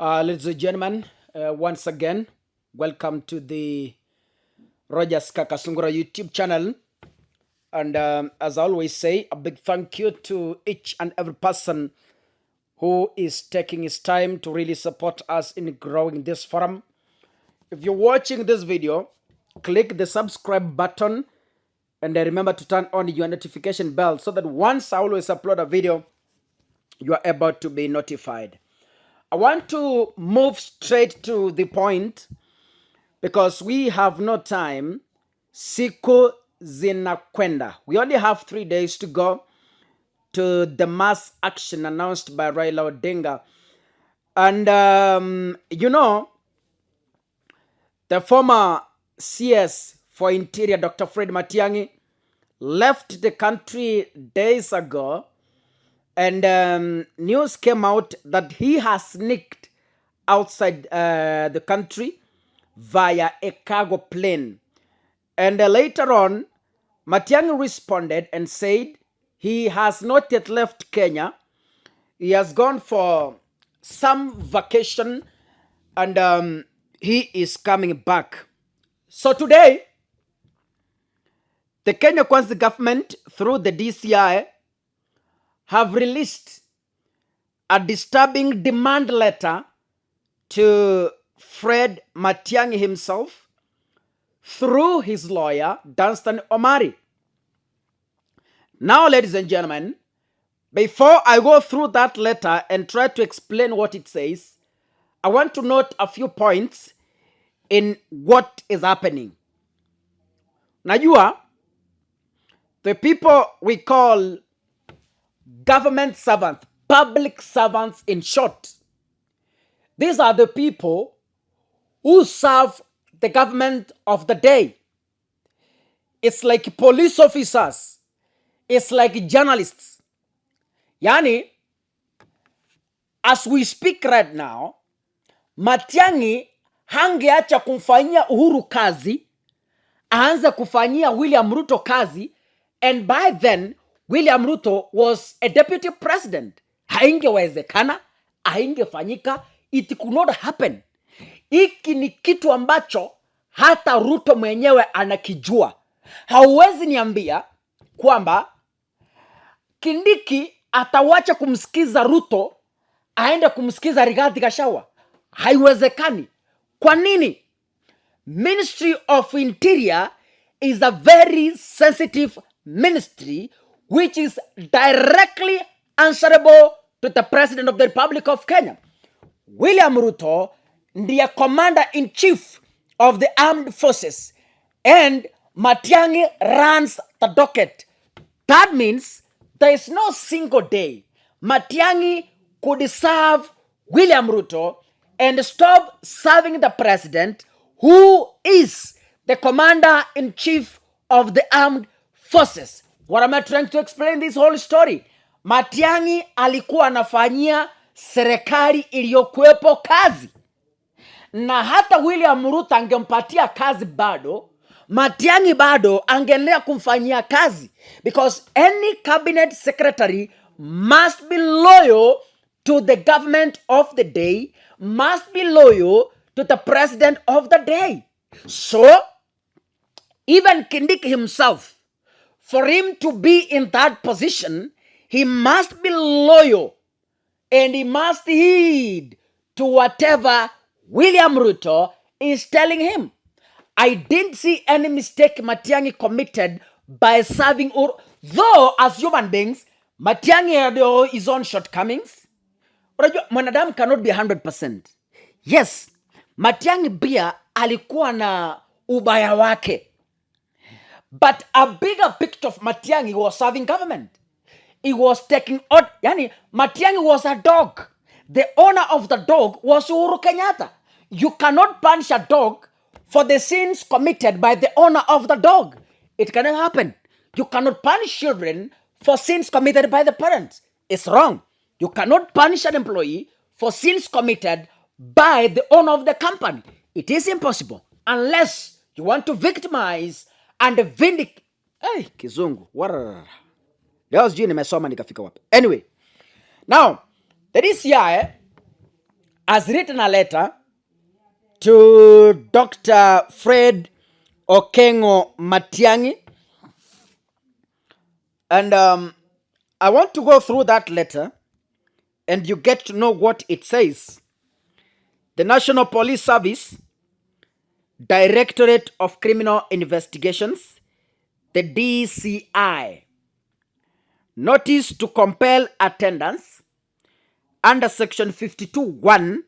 Ladies and gentlemen, once again, welcome to the Rogers Kakasungura YouTube channel. And as I always say, a big thank you to each and every person who is taking his time to really support us in growing this forum. If you're watching this video, click the subscribe button and remember to turn on your notification bell so that once I always upload a video, you are able to be notified. I want to move straight to the point because we have no time. Siku zinakwenda. We only have 3 days to go to the mass action announced by Raila Odinga. And, the former CS for Interior, Dr. Fred Matiang'i, left the country days ago. And news came out that he has sneaked outside the country via a cargo plane. And later on, Matiang'i responded and said he has not yet left Kenya. He has gone for some vacation and he is coming back. So today, the Kenya Kwanza government, through the DCI, have released a disturbing demand letter to Fred Matiang'i himself through his lawyer, Dunstan Omari. Now, ladies and gentlemen, before I go through that letter and try to explain what it says, I want to note a few points in what is happening. Najua, the people we call government servants, public servants in short, these are the people who serve the government of the day. It's like police officers. It's like journalists. Yani, as we speak right now, Matiang'i hangeacha kumfanyia Uhuru kazi, aanze kufanyia William Ruto kazi, and by then, William Ruto was a deputy president. Haingewezekana, haingefanyika, it could not happen. Hiki ni kitu ambacho hata Ruto mwenyewe anakijua. Hauwezi niambia kwamba Kindiki atawacha kumsikiza Ruto aende kumsikiza Rigathi Gachagua. Haiwezekani. Kwa nini? Ministry of Interior is a very sensitive ministry which is directly answerable to the President of the Republic of Kenya. William Ruto, the Commander-in-Chief of the Armed Forces, and Matiang'i runs the docket. That means there is no single day Matiang'i could serve William Ruto and stop serving the President, who is the Commander-in-Chief of the Armed Forces. What am I trying to explain this whole story? Matiang'i alikuwa anafanyia serikali iliyokuwepo kazi. Na hata William Ruto angempatia kazi bado, Matiang'i bado angeendelea kumfanyia kazi. Because any cabinet secretary must be loyal to the government of the day, must be loyal to the president of the day. So, even Kindiki himself, for him to be in that position, he must be loyal and he must heed to whatever William Ruto is telling him. I didn't see any mistake Matiang'i committed by serving though as human beings, Matiang'i had his own shortcomings. Mwanadamu cannot be 100%. Yes, Matiang'i pia alikuwa na ubaya wake. But a bigger picture of Matiang'i was serving government. He was taking out, Matiang'i was a dog. The owner of the dog was Uhuru Kenyatta. You cannot punish a dog for the sins committed by the owner of the dog. It cannot happen. You cannot punish children for sins committed by the parents. It's wrong. You cannot punish an employee for sins committed by the owner of the company. It is impossible unless you want to victimize and vindicate. Hey, kizungu. Leo sijui nimesoma nikafika wapi. Anyway, now, the DCI has written a letter to Dr. Fred Okengo Matiangi. And I want to go through that letter and you get to know what it says. The National Police Service, Directorate of Criminal Investigations, the DCI, notice to compel attendance under Section 52(1)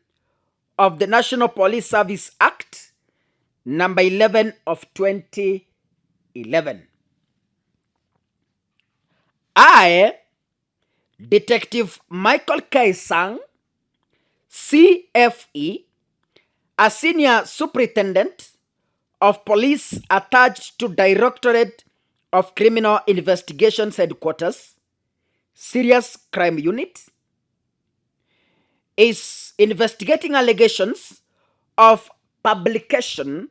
of the National Police Service Act, number 11 of 2011. I, Detective Michael K. Sang, CFE, a senior superintendent of police attached to Directorate of Criminal Investigations Headquarters, Serious Crime Unit, is investigating allegations of publication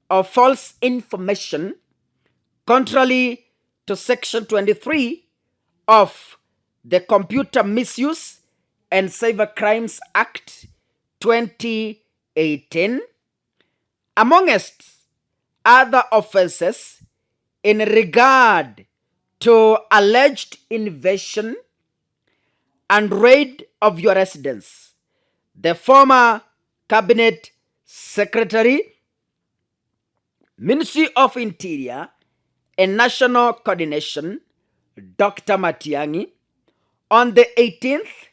of false information contrary to Section 23 of the Computer Misuse and Cyber Crimes Act 2018, amongst other offenses in regard to alleged invasion and raid of your residence. The former Cabinet Secretary, Ministry of Interior and National Coordination, Dr. Matiangi, on the 18th,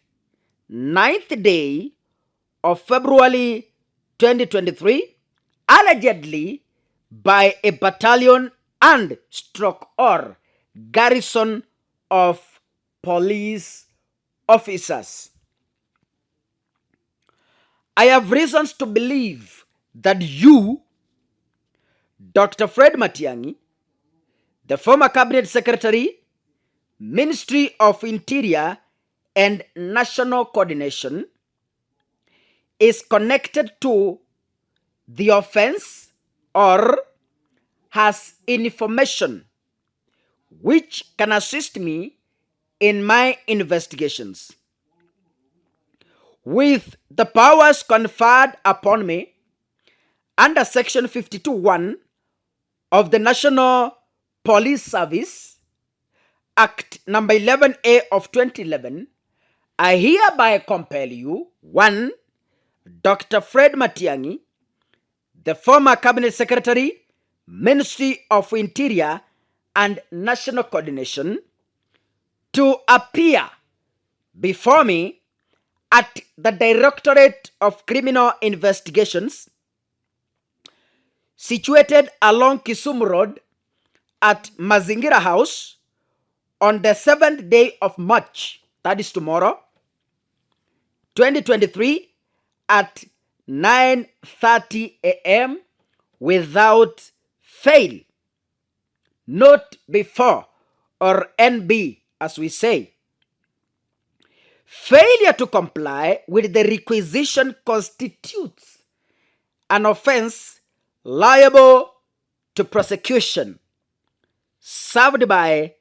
9th day of February 2023, allegedly by a battalion and or garrison of police officers. I have reasons to believe that you, Dr. Fred Matiangi, the former Cabinet Secretary, Ministry of Interior and National Coordination, is connected to the offense or has information which can assist me in my investigations. With the powers conferred upon me under Section 52(1) of the National Police Service Act number 11A of 2011, I hereby compel you, 1, Dr. Fred Matiangi, the former Cabinet Secretary, Ministry of Interior and National Coordination, to appear before me at the Directorate of Criminal Investigations, situated along Kisumu Road at Mazingira House, on the 7th day of March, that is tomorrow, 2023, at 9:30 a.m. without fail. Not before, or NB, as we say. Failure to comply with the requisition constitutes an offense liable to prosecution, served by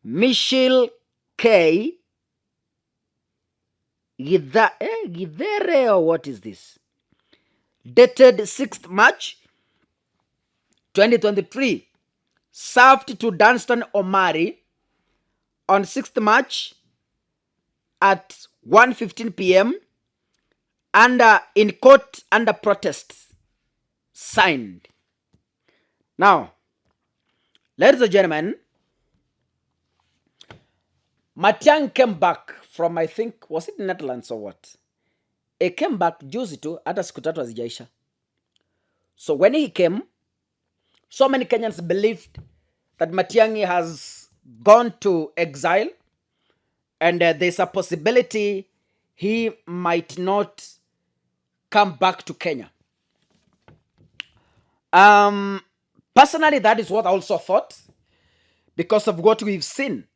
Michelle K. Gidere, or what is this? Dated 6th March 2023. Served to Dunstan Omari on 6th March at 1:15 p.m. in court under protest. Signed. Now, ladies and gentlemen, Matiang'i came back from, I think, was it Netherlands or what? He came back juzi tu, hata siku tatu hazijaisha. So when he came, so many Kenyans believed that Matiang'i has gone to exile and there's a possibility he might not come back to Kenya. Personally, that is what I also thought, because of what we've seen.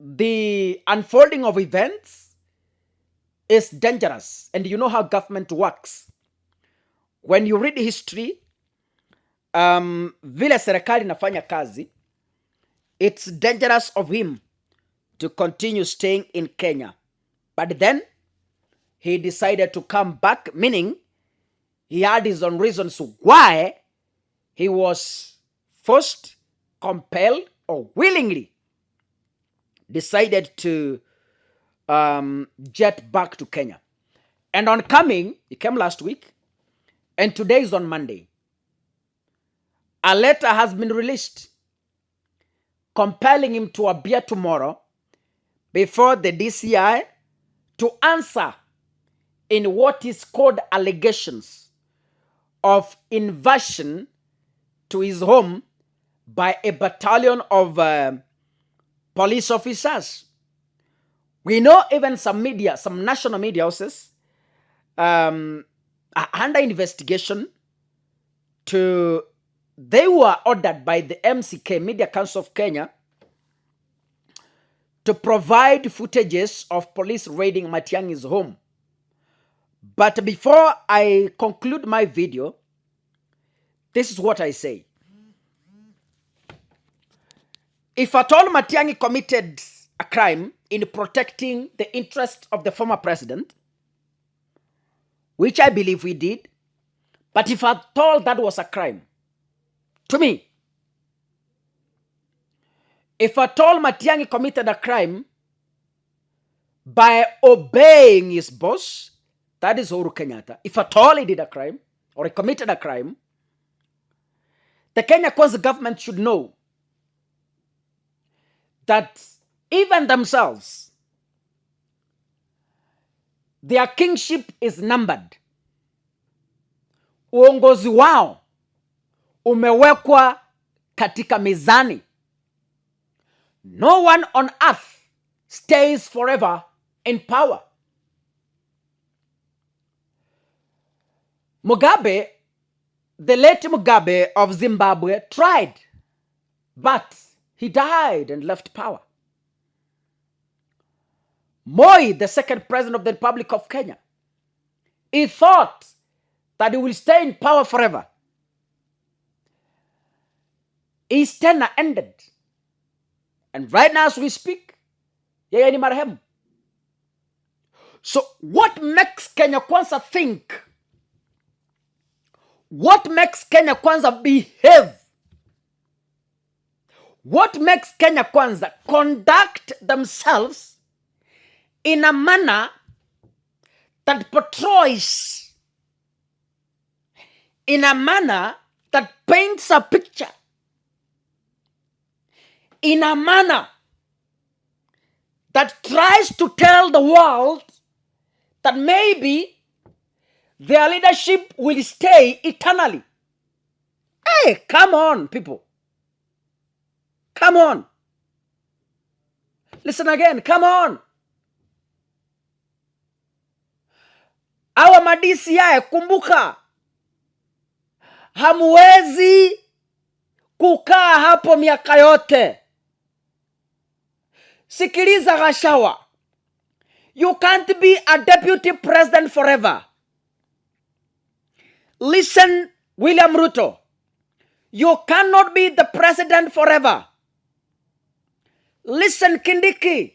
The unfolding of events is dangerous, and you know how government works. When you read history, vile serikali inafanya kazi, it's dangerous of him to continue staying in Kenya. But then, he decided to come back, meaning he had his own reasons why he was forced, compelled, or willingly decided to jet back to Kenya. And on coming, he came last week, and today is on Monday. A letter has been released compelling him to appear tomorrow before the DCI to answer in what is called allegations of invasion to his home by a battalion of police officers. We know even some media, some national media houses are under investigation they were ordered by the MCK, Media Council of Kenya, to provide footages of police raiding Matiangi's home. But before I conclude my video, this is what I say. If at all Matiangi committed a crime in protecting the interests of the former president, which I believe we did, but if at all that was a crime, to me, if at all Matiangi committed a crime by obeying his boss, that is Uhuru Kenyatta, if at all he did a crime or he committed a crime, the Kenya Kwanza government should know that even themselves, their kingship is numbered. Uongozi wao umewekwa katika mizani. No one on earth stays forever in power. Mugabe, the late Mugabe of Zimbabwe, tried, but he died and left power. Moi, the second president of the Republic of Kenya, he thought that he will stay in power forever. His tenure ended. And right now as we speak, yeye ni marehemu. So what makes Kenya Kwanza think? What makes Kenya Kwanza behave? What makes Kenya Kwanza conduct themselves in a manner that portrays, in a manner that paints a picture, in a manner that tries to tell the world that maybe their leadership will stay eternally? Hey, come on, people. Come on. Listen again, come on. Our DCI, kumbuka, hamwezi kukaa hapo miaka yote. Sikiliza Gashawa. You can't be a deputy president forever. Listen, William Ruto. You cannot be the president forever. Listen, Kindiki.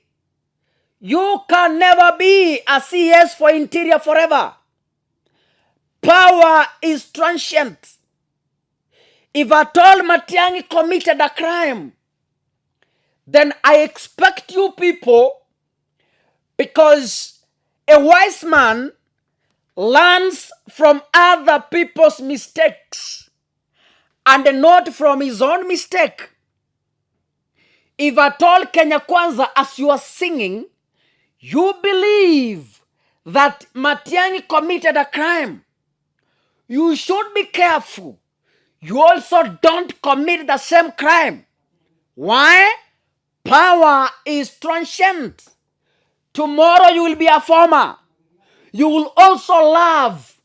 You can never be a CS for Interior forever. Power is transient. If at all Matiangi committed a crime, then I expect you people, because a wise man learns from other people's mistakes and not from his own mistake. If at all Kenya Kwanza, as you are singing, you believe that Matiangi committed a crime, you should be careful. You also don't commit the same crime. Why? Power is transient. Tomorrow you will be a former. You will also love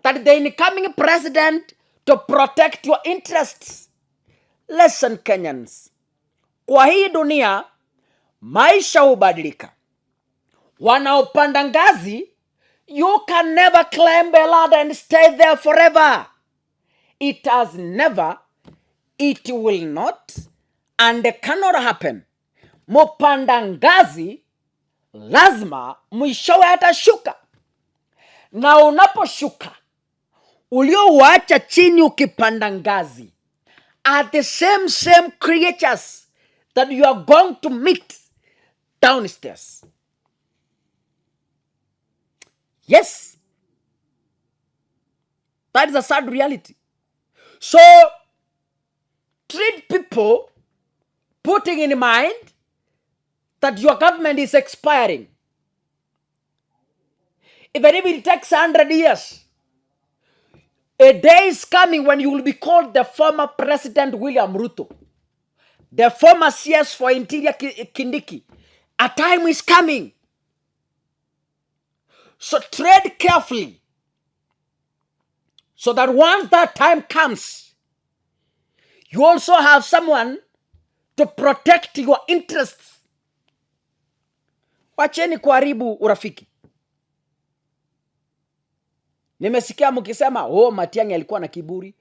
that the incoming president to protect your interests. Listen, Kenyans. Kwa hii dunia, maisha hubadilika. Wanaopanda ngazi, you can never climb a ladder and stay there forever. It has never, it will not, and cannot happen. Mupanda ngazi, lazima mwishowe atashuka. na unaposhuka uliouacha chini ukipanda ngazi are the same creatures that you are going to meet downstairs. Yes, that is a sad reality. So treat people putting in mind that your government is expiring. Even if it takes 100 years, a day is coming when you will be called the former President William Ruto, the former CS for Interior Kindiki. A time is coming. So tread carefully, so that once that time comes, you also have someone to protect your interests. Wacheni kuharibu urafiki. Nimesikia mkisema, Matiang'i alikuwa na kiburi.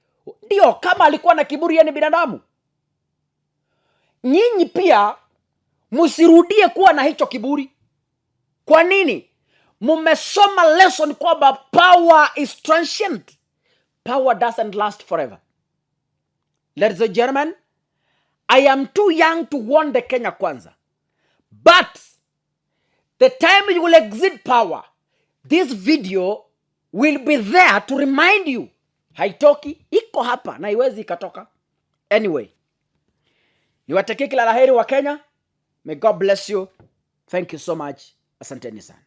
Ndio, kama alikuwa na kiburi, yeye ni binadamu. Nyinyi pia msirudie kuwa na hicho kiburi. Kwa nini? Mumesoma lesson kwamba power is transient. Power doesn't last forever. Ladies and gentlemen, I am too young to warn the Kenya Kwanza. But the time you will exit power, this video will be there to remind you. Haitoki, iko hapa na iwezi ikatoka. Anyway, niwatakie kila laheri wa Kenya. May God bless you. Thank you so much. Asanteni sana.